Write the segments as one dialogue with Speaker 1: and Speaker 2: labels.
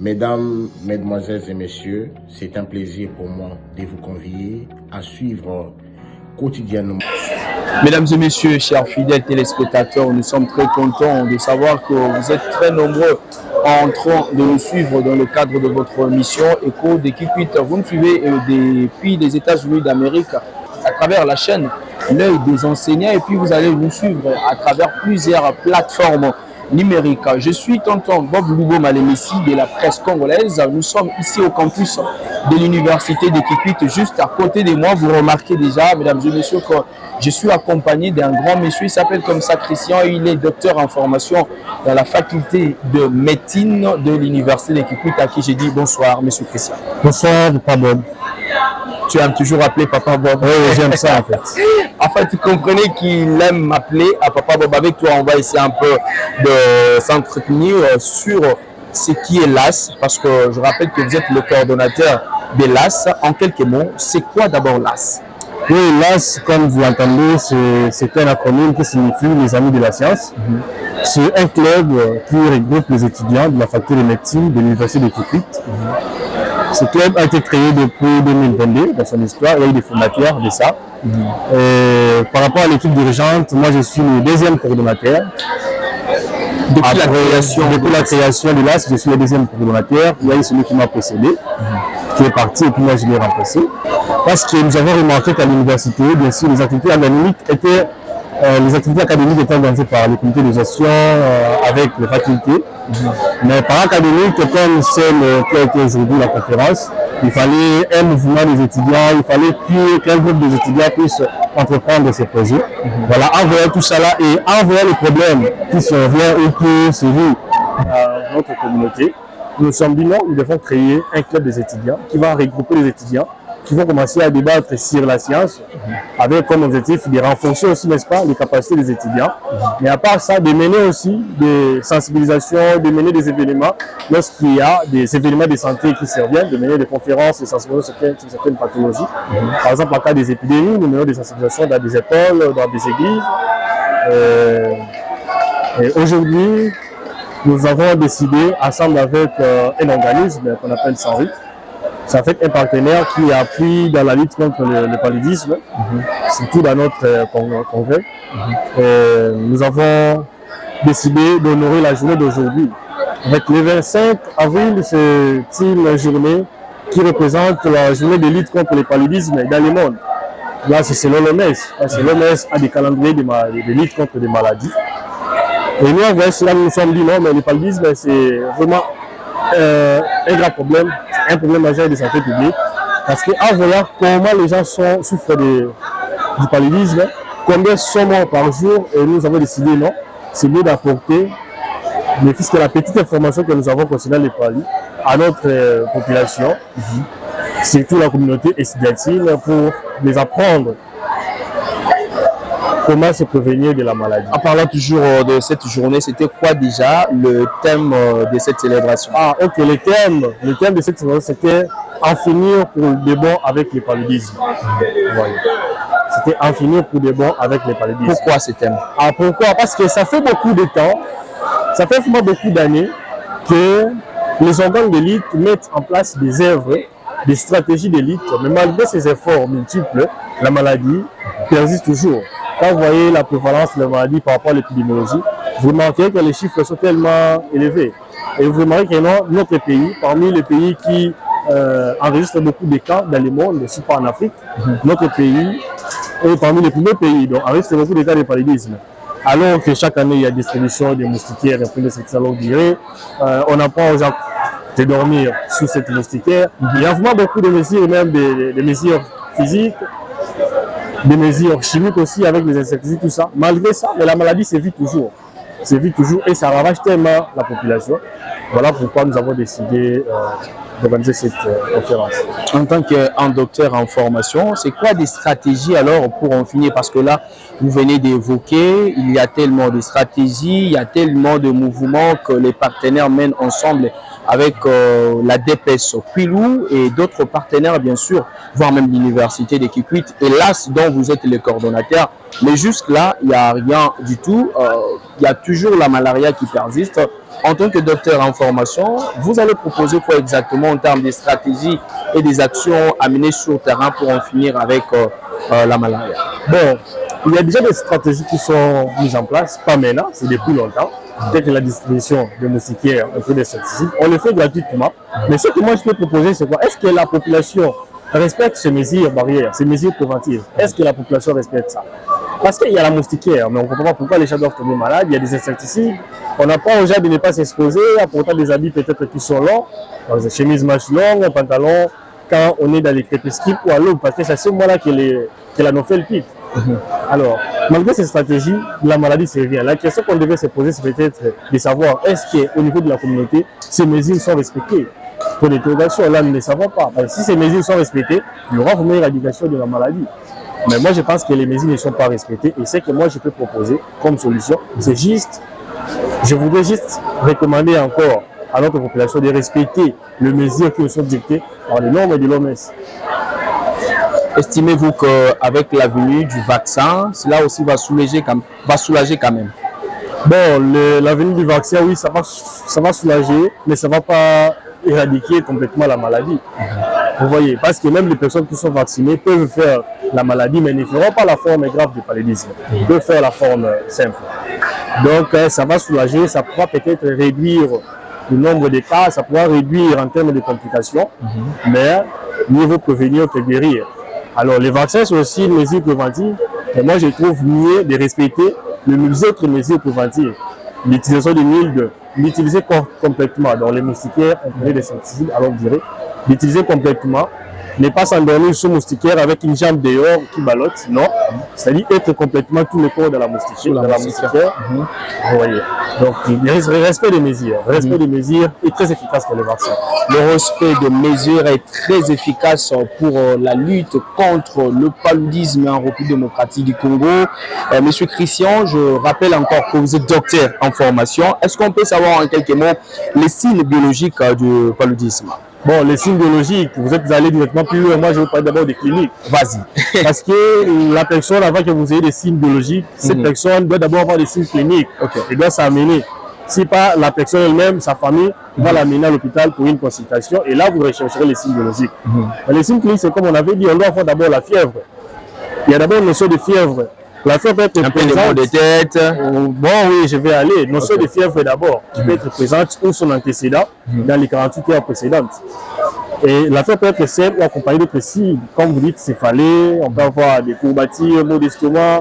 Speaker 1: Mesdames, Mesdemoiselles et Messieurs, c'est un plaisir pour moi de vous convier à suivre quotidiennement.
Speaker 2: Mesdames et Messieurs, chers fidèles téléspectateurs, nous sommes très contents de savoir que vous êtes très nombreux en train de nous suivre dans le cadre de votre mission Écho des Kikwit. Vous nous suivez depuis les États-Unis d'Amérique à travers la chaîne L'œil des enseignants et puis vous allez nous suivre à travers plusieurs plateformes numérique. Je suis tonton Bob Lugo Malemessi de la presse congolaise. Nous sommes ici au campus de l'université de Kikwit, juste à côté de moi. Vous remarquez déjà, mesdames et messieurs, que je suis accompagné d'un grand monsieur. Il s'appelle comme ça Christian. Il est docteur en formation dans la faculté de médecine de l'université de Kikwit, à qui j'ai dit bonsoir, monsieur Christian.
Speaker 3: Bonsoir, Papa Bob.
Speaker 2: Tu aimes toujours appeler Papa Bob?
Speaker 3: Oui, j'aime ça en fait.
Speaker 2: En fait, tu comprenais qu'il aime m'appeler à Papa Bob. Avec toi, on va essayer un peu de s'entretenir sur ce qui est l'AS, parce que je rappelle que vous êtes le coordonnateur de l'AS. En quelques mots, c'est quoi d'abord l'AS?
Speaker 3: Oui, l'AS, comme vous l'entendez, c'est un acronyme qui signifie les Amis de la Science. C'est un club qui regroupe les étudiants de la faculté de médecine de l'université de Kikwit. Ce club a été créé depuis 2022 dans son histoire. Il y a eu des fondateurs de ça. Par rapport à l'équipe dirigeante, moi je suis le deuxième coordonnateur. Depuis la création de l'AS, je suis le deuxième coordonnateur. Il y a eu celui qui m'a précédé, qui est parti et puis moi je l'ai remplacé. Parce que nous avons remarqué qu'à l'université, bien sûr, les activités académiques étaient organisées par le comité de gestion avec les facultés. Mais par académique, comme celle qui a été aujourd'hui la conférence, il fallait un mouvement des étudiants, il fallait qu'un groupe des étudiants puisse entreprendre ces projets. Voilà, en voyant tout ça là et en voyant les problèmes qui surviennent ou qui se vivent dans notre communauté, nous nous sommes dit non, nous devons créer un club des étudiants qui va regrouper les étudiants, qui vont commencer à débattre sur la science, avec comme objectif de renforcer aussi, n'est-ce pas, les capacités des étudiants. Mais à part ça, de mener aussi des sensibilisations, de mener des événements, lorsqu'il y a des événements de santé qui surviennent, de mener des conférences, de sensibiliser sur certaines pathologies. Par exemple, en cas des épidémies, nous menons des sensibilisations dans des écoles, dans des églises. Et aujourd'hui, nous avons décidé, ensemble avec un organisme qu'on appelle Sanri, ça fait un partenaire qui appuie dans la lutte contre le paludisme, surtout dans notre congrès. Nous avons décidé d'honorer la journée d'aujourd'hui. Avec le 25 avril, c'est une journée qui représente la journée de lutte contre le paludisme dans le monde. Là, c'est selon l'OMS. L'OMS a des calendriers de lutte contre les maladies. Et nous, en vrai, là, nous nous sommes dit non, mais le paludisme, c'est vraiment un grand problème, un problème majeur de santé publique, parce qu'en voyant comment les gens souffrent du paludisme, combien sont morts par jour, et nous avons décidé non, c'est mieux d'apporter, mais puisque la petite information que nous avons concernant les paludisme à notre population, surtout la communauté estudiantine, pour les apprendre comment se prévenir de la maladie.
Speaker 2: En parlant toujours de cette journée, c'était quoi déjà le thème de cette célébration?
Speaker 3: Ah, ok, le thème de cette célébration, c'était en finir pour de bon avec le paludisme. Voilà. C'était en finir pour de bon avec le paludisme.
Speaker 2: Pourquoi ce thème?
Speaker 3: Ah, pourquoi? Parce que ça fait beaucoup de temps, ça fait vraiment beaucoup d'années que les organes de lutte mettent en place des œuvres, des stratégies de lutte, mais malgré ces efforts multiples, la maladie persiste toujours. Quand vous voyez la prévalence de la maladie par rapport à l'épidémiologie, vous remarquez que les chiffres sont tellement élevés. Et vous remarquez que notre pays, parmi les pays qui enregistrent beaucoup de cas dans le monde, surtout pas en Afrique, notre pays est parmi les premiers pays, donc enregistre beaucoup de cas de paludisme. Alors que chaque année, il y a distribution des moustiquaires imprimées cette longue durée. On apprend aux gens de dormir sous cette moustiquaire. Il y a vraiment beaucoup de mesures, même des mesures physiques, des mesures chimiques aussi avec les insecticides, tout ça. Malgré ça, mais la maladie sévit toujours. Sévit toujours et ça ravage tellement la population. Voilà pourquoi nous avons décidé d'organiser cette conférence.
Speaker 2: En tant qu'un docteur en formation, c'est quoi des stratégies alors pour en finir? Parce que là, vous venez d'évoquer, il y a tellement de stratégies, il y a tellement de mouvements que les partenaires mènent ensemble avec la DPS Quilou et d'autres partenaires bien sûr, voire même l'université de Kikwit et l'AS dont vous êtes le coordonnateur. Mais jusque-là, il n'y a rien du tout. Il y a toujours la malaria qui persiste. En tant que docteur en formation, vous allez proposer quoi exactement en termes de stratégies et des actions à mener sur le terrain pour en finir avec la malaria?
Speaker 3: Bon, il y a déjà des stratégies qui sont mises en place, pas maintenant, c'est depuis longtemps. Dès que la distribution de moustiquaires, un peu d'insecticides, on le fait gratuitement. Mais ce que moi je peux proposer, c'est quoi? Est-ce que la population respecte ces mesures barrières, ces mesures préventives? Est-ce que la population respecte ça? Parce qu'il y a la moustiquaire, mais on ne comprend pas pourquoi les chats doivent tomber malades. Il y a des insecticides. On apprend aux gens de ne pas s'exposer, en portant des habits peut-être qui sont longs, des chemises manches longues, un pantalon, quand on est dans les crépuscules ou à l'aube, parce que c'est à ce moment-là que l'anophèle pique. Alors, malgré ces stratégies, la maladie se revient. La question qu'on devait se poser, c'est peut-être de savoir est-ce qu'au niveau de la communauté, ces mesures sont respectées. Pour l'interrogation, là, nous ne le savons pas. Parce que si ces mesures sont respectées, il y aura vraiment une éradication de la maladie. Mais moi, je pense que les mesures ne sont pas respectées. Et ce que moi, je peux proposer comme solution, c'est juste, je voudrais juste recommander encore à notre population de respecter les mesures qui nous sont dictées par les normes de l'OMS.
Speaker 2: Estimez-vous qu'avec la venue du vaccin, cela aussi va soulager quand même?
Speaker 3: Bon, la venue du vaccin, oui, ça va soulager, mais ça ne va pas éradiquer complètement la maladie. Vous voyez, parce que même les personnes qui sont vaccinées peuvent faire la maladie, mais ne feront pas la forme grave du paludisme. Ils peuvent faire la forme simple. Donc, ça va soulager, ça pourra peut-être réduire le nombre de cas, ça pourra réduire en termes de complications, mais mieux vaut prévenir que guérir. Alors, les vaccins sont aussi une mesure préventive, et moi je trouve mieux de respecter les autres mesures préventives. L'utilisation de l'huile, l'utiliser complètement dans les moustiquaires, on connaît des insecticides, alors je dirais, l'utiliser complètement, ne pas s'endormir sur moustiquaire avec une jambe dehors qui ballotte, non, c'est-à-dire être complètement tout le corps dans la moustiquaire. Vous voyez. Donc, le respect des mesures. Le respect des mesures est très efficace pour les vaccins.
Speaker 2: Le respect des mesures est très efficace pour la lutte contre le paludisme en République démocratique du Congo. Monsieur Christian, je rappelle encore que vous êtes docteur en formation. Est-ce qu'on peut savoir en quelques mots les signes biologiques du paludisme?
Speaker 3: Bon, les signes biologiques, vous êtes allé directement plus loin. Moi, je vais vous parler d'abord des cliniques.
Speaker 2: Vas-y.
Speaker 3: Parce que la personne, avant que vous ayez des signes biologiques, cette personne doit d'abord avoir des signes cliniques. Elle doit s'amener. Si pas la personne elle-même, sa famille, va l'amener à l'hôpital pour une consultation. Et là, vous rechercherez les signes biologiques. Les signes cliniques, c'est comme on avait dit, on doit avoir d'abord la fièvre. Il y a d'abord une notion de fièvre. La fièvre peut être
Speaker 2: un peu de maux de tête.
Speaker 3: Bon, oui, je vais aller. Notion de fièvre d'abord, qui peut être présente ou son antécédent dans les 48 heures précédentes. Et la fièvre peut être simple ou accompagnée d'autres signes. Comme vous dites, céphalée, on peut avoir des courbatures, maux d'estomac,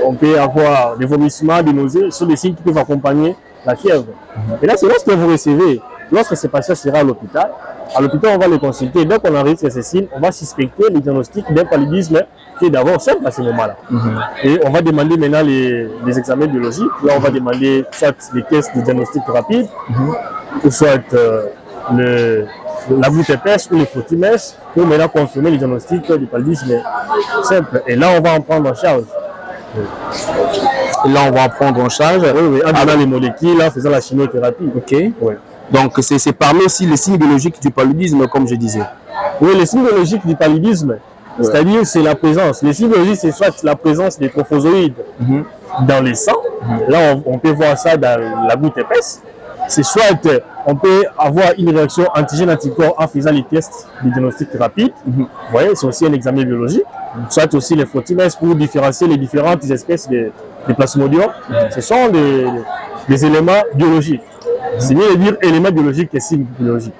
Speaker 3: on peut avoir des vomissements, des nausées. Ce sont des signes qui peuvent accompagner la fièvre. Et là, c'est lorsque vous recevez, lorsque ce patient sera à l'hôpital, on va le consulter. Dès qu'on enregistre ces signes, on va suspecter le diagnostic d'un paludisme qui est d'abord simple à ce moment-là. Et on va demander maintenant les examens biologiques. Là, on va demander soit les tests de diagnostic rapide, ou soit la goutte épaisse ou les frottimètres, pour maintenant confirmer le diagnostic du paludisme simple. Et là, on va en prendre en charge.
Speaker 2: Et là, on va en prendre en charge.
Speaker 3: Oui, en donnant les molécules, en faisant la chimiothérapie.
Speaker 2: Ok. Oui. Donc, c'est parmi aussi les signes biologiques du paludisme, comme je disais.
Speaker 3: Oui, les signes biologiques du paludisme, c'est-à-dire c'est la présence. Les signes biologiques, c'est soit la présence des trophozoïdes dans les sangs. Là, on peut voir ça dans la goutte épaisse. C'est soit on peut avoir une réaction antigène-anticorps en faisant les tests de diagnostic rapide. Vous voyez, c'est aussi un examen biologique. Soit aussi les frottimètres pour différencier les différentes espèces de plasmodium. Ce sont des éléments biologiques. C'est mieux de dire éléments biologiques que signes biologiques.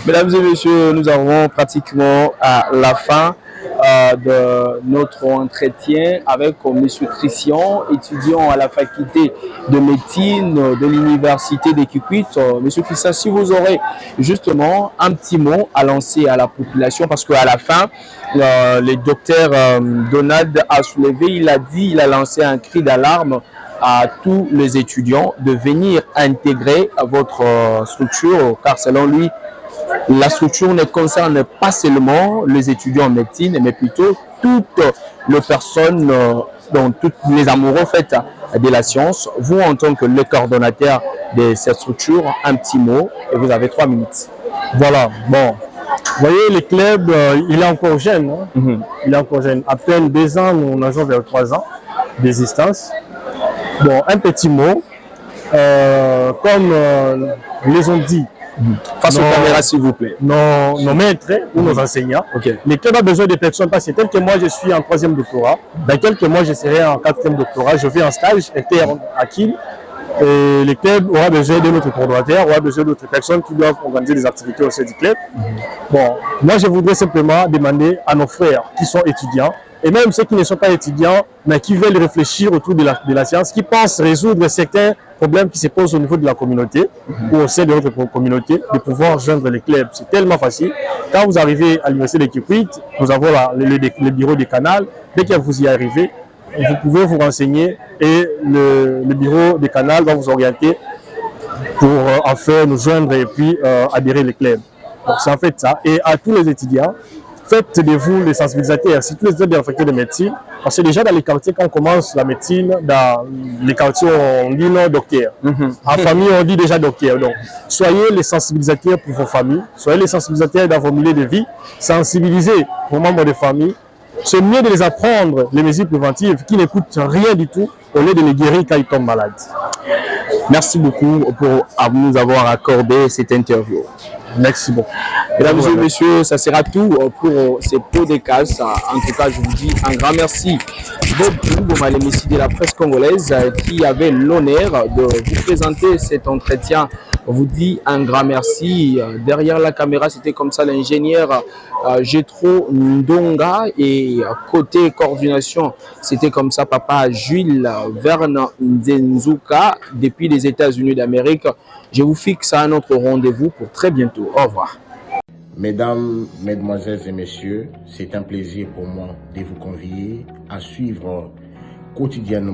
Speaker 2: Mesdames et messieurs, nous arrivons pratiquement à la fin de notre entretien avec M. Christian, étudiant à la faculté de médecine de l'université de Kikwit. M. Christian, si vous aurez justement un petit mot à lancer à la population, parce qu'à la fin, le docteur Donald a soulevé, il a lancé un cri d'alarme à tous les étudiants de venir intégrer votre structure, car selon lui, la structure ne concerne pas seulement les étudiants en médecine, mais plutôt toutes les personnes, donc tous les amoureux faits de la science. Vous, en tant que le coordonnateur de cette structure, un petit mot et vous avez 3 minutes.
Speaker 3: Voilà, bon, Vous voyez, les clubs, il est encore jeune. Hein. Il est encore jeune. À peine 2 ans, nous avons vers 3 ans d'existence. Bon, un petit mot. Comme les ont dit,
Speaker 2: face aux caméras, s'il vous plaît.
Speaker 3: Nos maîtres ou nos enseignants, les clubs ont besoin de personnes parce que tel que moi, je suis en 3e doctorat. Dans quelques mois, je serai en 4e doctorat. Je vais en stage interne à Kiel. Et les clubs auront besoin de notre coordonnateur, aura besoin d'autres personnes qui doivent organiser des activités au sein du club. Bon, moi, je voudrais simplement demander à nos frères qui sont étudiants, et même ceux qui ne sont pas étudiants, mais qui veulent réfléchir autour de la science, qui pensent résoudre certains problèmes qui se posent au niveau de la communauté ou au sein de notre communauté, de pouvoir joindre les clubs. C'est tellement facile. Quand vous arrivez à l'université de Kikwit, nous avons le bureau du canal. Dès que vous y arrivez, vous pouvez vous renseigner et le bureau du canal va vous orienter pour enfin nous joindre et puis adhérer les clubs. Donc c'est en fait ça. Et à tous les étudiants, faites de vous les sensibilisateurs, surtout les étudiants de la faculté de médecine, parce que déjà dans les quartiers, quand on commence la médecine, dans les quartiers, on dit non docteur. En famille, on dit déjà docteur. Donc, soyez les sensibilisateurs pour vos familles, soyez les sensibilisateurs dans vos milieux de vie, sensibilisez vos membres de famille. C'est mieux de les apprendre les mesures préventives qui ne coûtent rien du tout au lieu de les guérir quand ils tombent malades.
Speaker 2: Merci beaucoup pour nous avoir accordé cette interview.
Speaker 3: Merci beaucoup.
Speaker 2: Mesdames et messieurs, ça sera tout pour ces podcasts. En tout cas, je vous dis un grand merci. Bob Malemessi de la presse congolaise qui avait l'honneur de vous présenter cet entretien vous dit un grand merci. Derrière la caméra, c'était comme ça l'ingénieur Jetro Ndonga et côté coordination, c'était comme ça papa Jules Verne Nzenzuka depuis les États-Unis d'Amérique. Je vous fixe à un autre rendez-vous pour très bientôt. Au revoir.
Speaker 1: Mesdames, Mesdemoiselles et Messieurs, c'est un plaisir pour moi de vous convier à suivre quotidiennement